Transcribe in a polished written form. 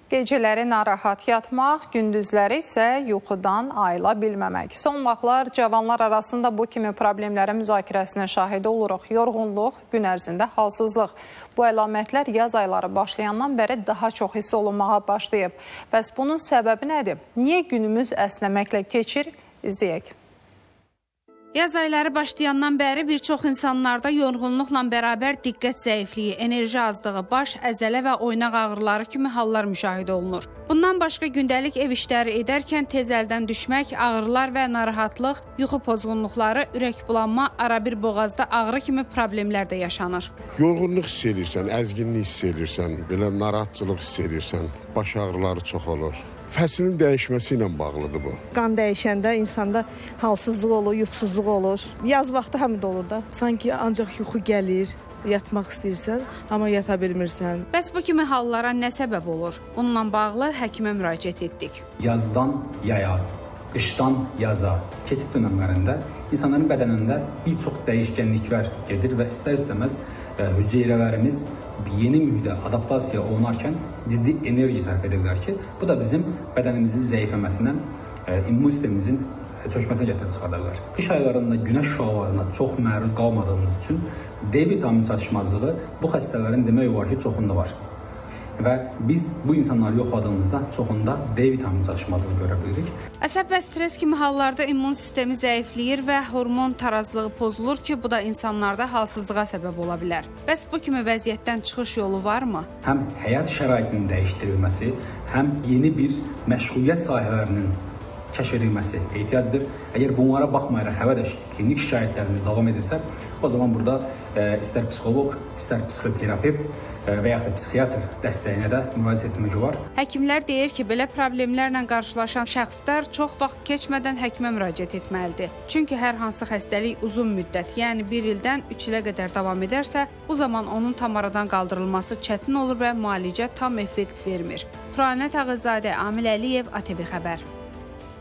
Gecələri narahat yatmaq, gündüzləri isə yuxudan ayıla bilməmək. Son vaxtlar cavanlar arasında bu kimi problemlərin müzakirəsinə şahid oluruq. Yorğunluq, gün ərzində halsızlıq. Bu əlamətlər yaz ayları başlayandan bəri daha çox hiss olunmağa başlayıb. Bəs bunun səbəbi nədir? Niyə günümüz əsnəməklə keçir? İzləyək. Yaz ayları başlayandan bəri bir çox insanlarda yorğunluqla bərabər diqqət zəifliyi, enerji azlığı, baş, əzələ və oynaq ağrıları kimi hallar müşahidə olunur. Bundan başqa gündəlik ev işləri edərkən tez əldən düşmək, ağrılar və narahatlıq, yuxu pozğunluqları, ürəkbulanma, arabir boğazda ağrı kimi problemlər də yaşanır. Yorğunluq hiss edirsən, əzginlik hiss edirsən, belə narahatçılıq hiss edirsən, baş ağrıları çox olur. Fəslin dəyişməsi ilə bağlıdır bu. Qan dəyişəndə insanda halsızlıq olur, yuxusuzluq olur. Yaz vaxtı həmin də olur da. Sanki ancaq yuxu gəlir, yatmaq istəyirsən, amma yata bilmirsən. Bəs bu kimi hallara nə səbəb olur? Bununla bağlı həkimə müraciət etdik. Yazdan yaya, qışdan yaza keçid dönəmlərində insanların bədənində bir çox dəyişkənliklər gedir və istər-istəməz hüceyrələrimiz yeni mühitə adaptasiya olunarkən ciddi enerji sərf edirlər ki, bu da bizim bədənimizin zəifləməsindən, immun sistemimizin çökməsinə gətirib çıxardarlar. Qış aylarında günəş şüalarına çox məruz qalmadığımız üçün D vitamin çatışmazlığı bu xəstələrin demək olar ki, çoxunda var. Və biz bu insanları yoxladığımızda çoxunda D vitamini çatışmazlığı görə bilirik. Əsəb və stres kimi hallarda immun sistemi zəifləyir və hormon tarazlığı pozulur ki, bu da insanlarda halsızlığa səbəb ola bilər. Bəs bu kimi vəziyyətdən çıxış yolu varmı? Həm həyat şəraitinin dəyişdirilməsi, həm yeni bir məşğuliyyət sahələrinin kəşf edilməsi ehtiyacdır. Əgər bunlara baxmayaraq hələ də klinik şikayətlərimiz davam edirsə, o zaman burada istər psixoloq, istər psixoterapevt və yaxud da psixiatr dəstəyinə də müraciət etmək olar. Həkimlər deyir ki, belə problemlərlə qarşılaşan şəxslər çox vaxt keçmədən həkimə müraciət etməlidir. Çünki hər hansı xəstəlik uzun müddət, yəni 1 ildən 3 ilə qədər davam edərsə, bu zaman onun tam aradan qaldırılması çətin olur və müalicə tam effekt vermir. Turanət Ağazadə, Amil Əliyev, ATV Xəbər.